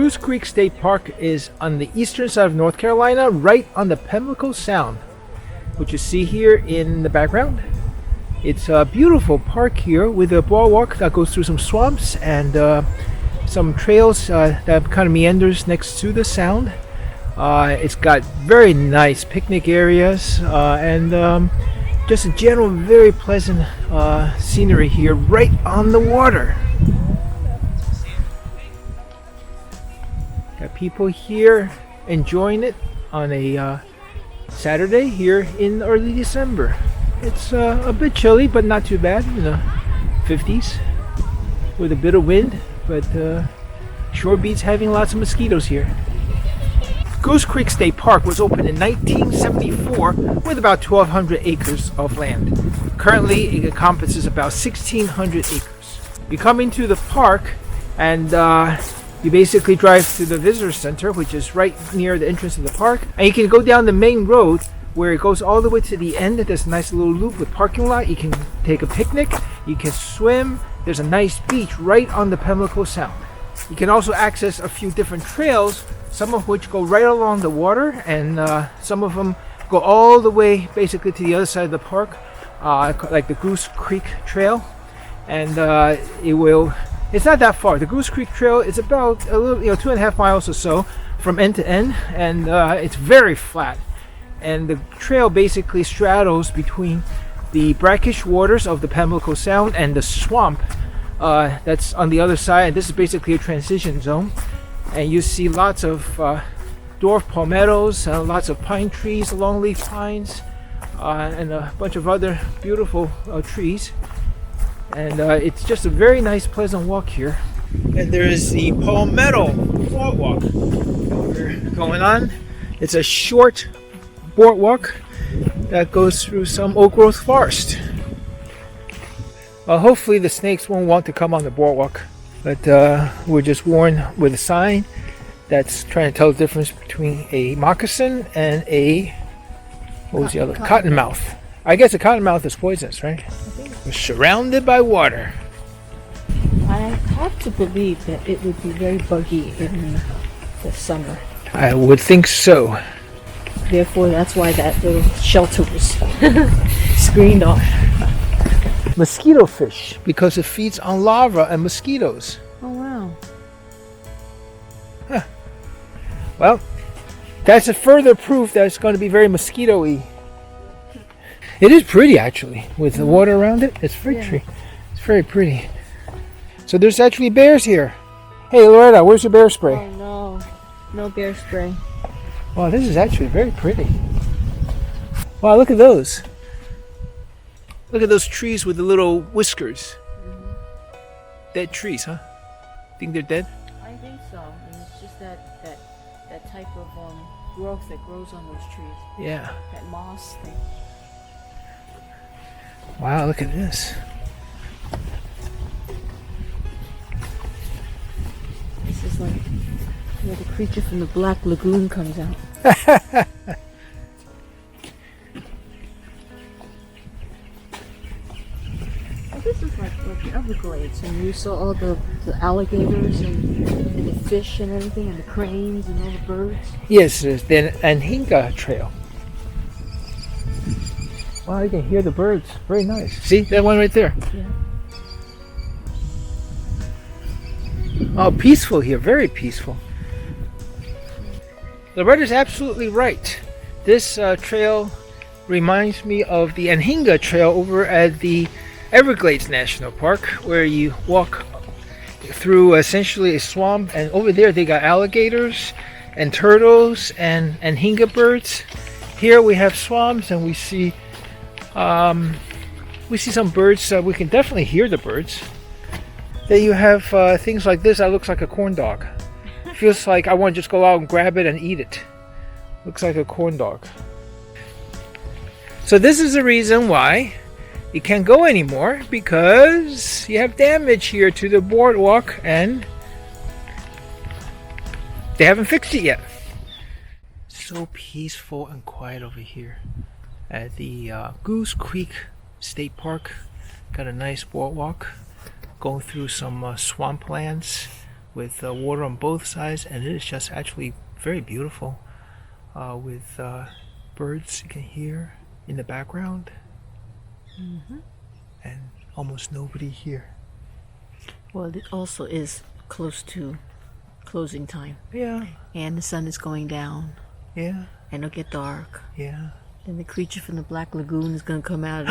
Goose Creek State Park is on the eastern side of North Carolina, right on the Pamlico Sound, which you see here in the background. It's a beautiful park here with a boardwalk that goes through some swamps and some trails that kind of meanders next to the sound. It's got very nice picnic areas and just a general very pleasant scenery here right on the water. Got people here enjoying it on a Saturday here in early December. It's a bit chilly, but not too bad, in the 50s with a bit of wind, but sure beats having lots of mosquitoes here. Goose Creek State Park was opened in 1974 with about 1,200 acres of land. Currently, it encompasses about 1,600 acres. You come into the park and you basically drive to the visitor center, which is right near the entrance of the park, and you can go down the main road where it goes all the way to the end. There's a nice little loop with parking lot. You can take a picnic, you can swim. There's a nice beach right on the Pamlico Sound. You can also access a few different trails, some of which go right along the water, and some of them go all the way basically to the other side of the park, like the Goose Creek Trail. And it's not that far. The Goose Creek Trail is about a little, 2.5 miles or so from end to end, and it's very flat. And the trail basically straddles between the brackish waters of the Pamlico Sound and the swamp that's on the other side. This is basically a transition zone, and you see lots of dwarf palmettos, lots of pine trees, longleaf pines, and a bunch of other beautiful trees. And it's just a very nice, pleasant walk here. And there is the Palmetto Boardwalk going on. It's a short boardwalk that goes through some oak-growth forest. Hopefully the snakes won't want to come on the boardwalk, but we're just warned with a sign that's trying to tell the difference between a moccasin and a, what was the other? Cottonmouth. I guess a cottonmouth is poisonous, right? We're surrounded by water. I have to believe that it would be very buggy in the summer. I would think so. Therefore, that's why that little shelter was screened off. Mosquito fish, because it feeds on larvae and mosquitoes. Oh, wow. Huh. Well, that's a further proof that it's going to be very mosquito-y. It is pretty, actually, with the water around it. It's very pretty. It's very pretty. So there's actually bears here. Hey, Loretta, where's your bear spray? Oh, no. No bear spray. Wow, this is actually very pretty. Wow, look at those. Look at those trees with the little whiskers. Dead trees, huh? Think they're dead? I think so. And it's just that type of growth that grows on those trees. Yeah. That moss thing. Wow, look at this. This is like where the creature from the Black Lagoon comes out. This is like the Everglades, and you saw all the alligators and the fish and everything, and the cranes and all the birds. Yes, there's the Anhinga Trail. Wow, you can hear the birds. Very nice. See that one right there? Yeah. Oh, peaceful here. Very peaceful. Loretta's absolutely right. This trail reminds me of the Anhinga Trail over at the Everglades National Park, where you walk through essentially a swamp, and over there they got alligators and turtles and Anhinga birds. Here we have swamps, and we see some birds. We can definitely hear the birds. Then you have things like this that looks like a corn dog. Feels like I want to just go out and grab it and eat it. Looks like a corn dog. So this is the reason why you can't go anymore, because you have damage here to the boardwalk and they haven't fixed it yet. So peaceful and quiet over here at the Goose Creek State Park. Got a nice boardwalk going through some swamplands with water on both sides, and it is just actually very beautiful with birds you can hear in the background, and almost nobody here. Well, it also is close to closing time, Yeah, and the sun is going down, yeah, and it'll get dark. yeah. And the creature from the Black Lagoon is going to come out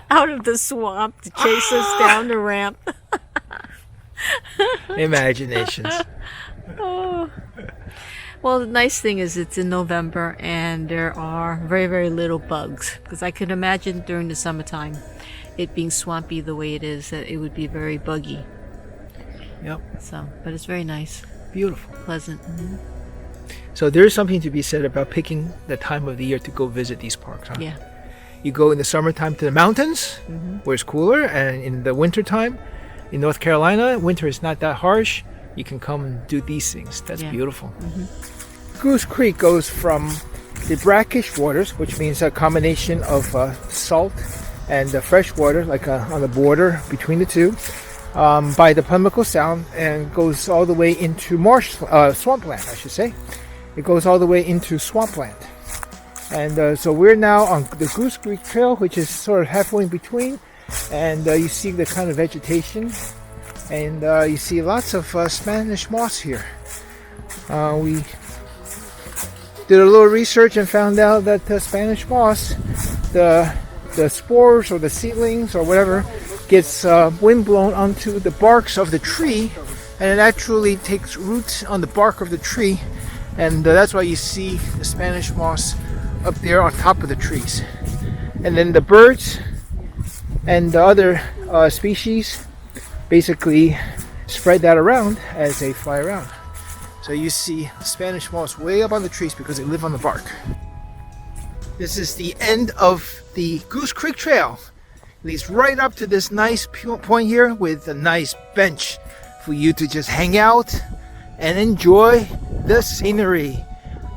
out of the swamp to chase us down the ramp. Imaginations. Oh. Well, the nice thing is it's in November and there are very, very little bugs. Because I could imagine during the summertime, it being swampy the way it is, that it would be very buggy. Yep. So, but it's very nice, Beautiful. pleasant. So there's something to be said about picking the time of the year to go visit these parks, huh? Yeah. You go in the summertime to the mountains, where it's cooler, and in the wintertime, in North Carolina, winter is not that harsh. You can come and do these things. That's Yeah. beautiful. Goose Creek goes from the brackish waters, which means a combination of salt and fresh water, like on the border between the two, by the Pamlico Sound, and goes all the way into swampland, I should say. It goes all the way into swampland. And so we're now on the Goose Creek Trail, which is sort of halfway in between. And you see the kind of vegetation. And you see lots of Spanish moss here. We did a little research and found out that the Spanish moss, the spores or the seedlings or whatever, gets windblown onto the barks of the tree. And it actually takes roots on the bark of the tree. And that's why you see the Spanish moss up there on top of the trees. And then the birds and the other species basically spread that around as they fly around. So you see Spanish moss way up on the trees because they live on the bark. This is the end of the Goose Creek Trail. It leads right up to this nice point here with a nice bench for you to just hang out and enjoy the scenery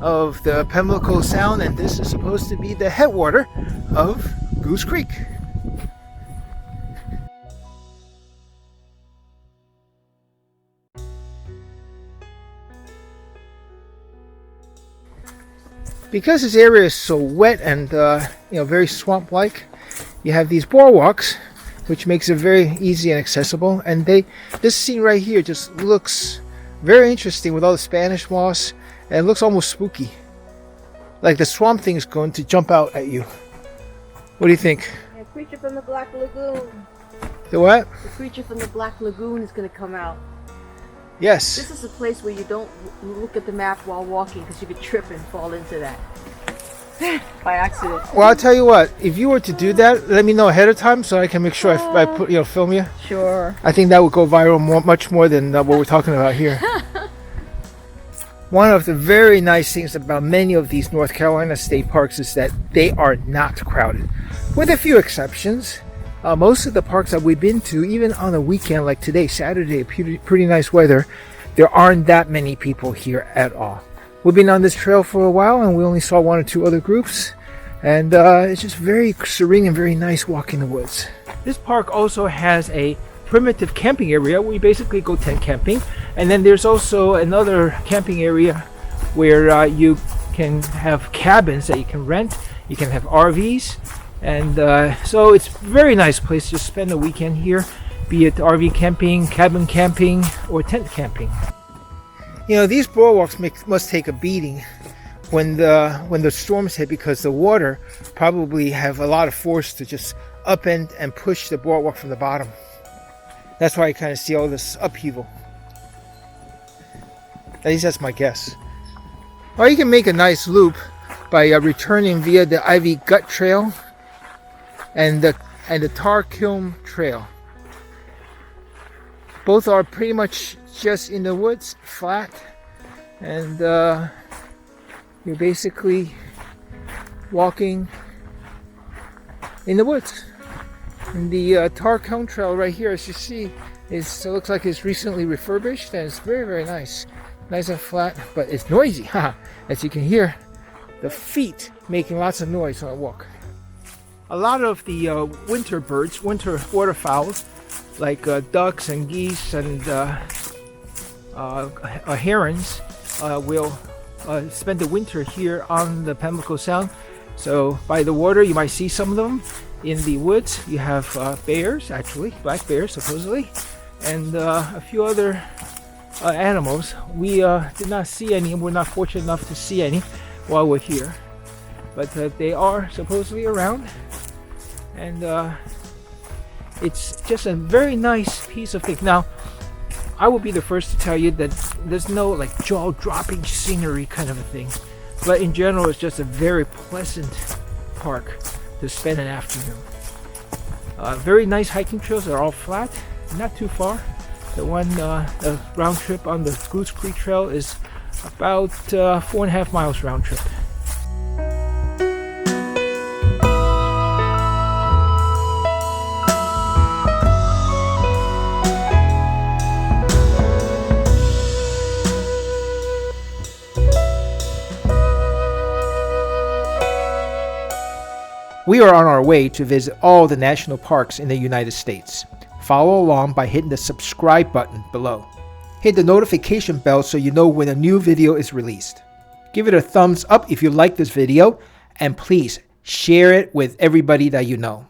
of the Pamlico Sound, and this is supposed to be the headwater of Goose Creek. Because this area is so wet and very swamp-like, you have these boardwalks, which makes it very easy and accessible. And this scene right here just looks very interesting with all the Spanish moss, and it looks almost spooky. Like the swamp thing is going to jump out at you. What do you think? The creature from the Black Lagoon. The what? The creature from the Black Lagoon is going to come out. Yes. This is a place where you don't look at the map while walking because you could trip and fall into that by accident. Well, I'll tell you what. If you were to do that, let me know ahead of time so I can make sure I put film you. Sure. I think that would go viral much more than what we're talking about here. One of the very nice things about many of these North Carolina state parks is that they are not crowded, with a few exceptions. Most of the parks that we've been to, even on a weekend like today, Saturday, pretty nice weather, there aren't that many people here at all. We've been on this trail for a while and we only saw one or two other groups, and it's just very serene and very nice walking the woods. This park also has a primitive camping area where you basically go tent camping, and then there's also another camping area where you can have cabins that you can rent. You can have RVs, and so it's a very nice place to spend a weekend here, be it RV camping, cabin camping, or tent camping. You know, these boardwalks must take a beating when the storms hit, because the water probably have a lot of force to just upend and push the boardwalk from the bottom. That's why I kind of see all this upheaval. At least that's my guess. Or you can make a nice loop by returning via the Ivy Gut Trail and the Tar Kiln Trail. Both are pretty much just in the woods, flat, and you're basically walking in the woods. And the Tar Kiln Trail right here, as you see, it looks like it's recently refurbished, and it's very, very nice. Nice and flat, but it's noisy. As you can hear, the feet making lots of noise on a walk. A lot of the winter birds, winter waterfowl, like ducks and geese and herons will spend the winter here on the Pamlico Sound. So by the water, you might see some of them. In the woods, you have bears, actually, black bears supposedly, and a few other animals. We did not see any, and we're not fortunate enough to see any while we're here. But they are supposedly around, and it's just a very nice piece of thing. Now, I will be the first to tell you that there's no like jaw-dropping scenery kind of a thing, but in general, it's just a very pleasant park to spend an afternoon. Very nice hiking trails. They're all flat, not too far. The round trip on the Goose Creek Trail is about 4.5 miles round trip. We are on our way to visit all the national parks in the United States. Follow along by hitting the subscribe button below. Hit the notification bell so you know when a new video is released. Give it a thumbs up if you like this video, and please share it with everybody that you know.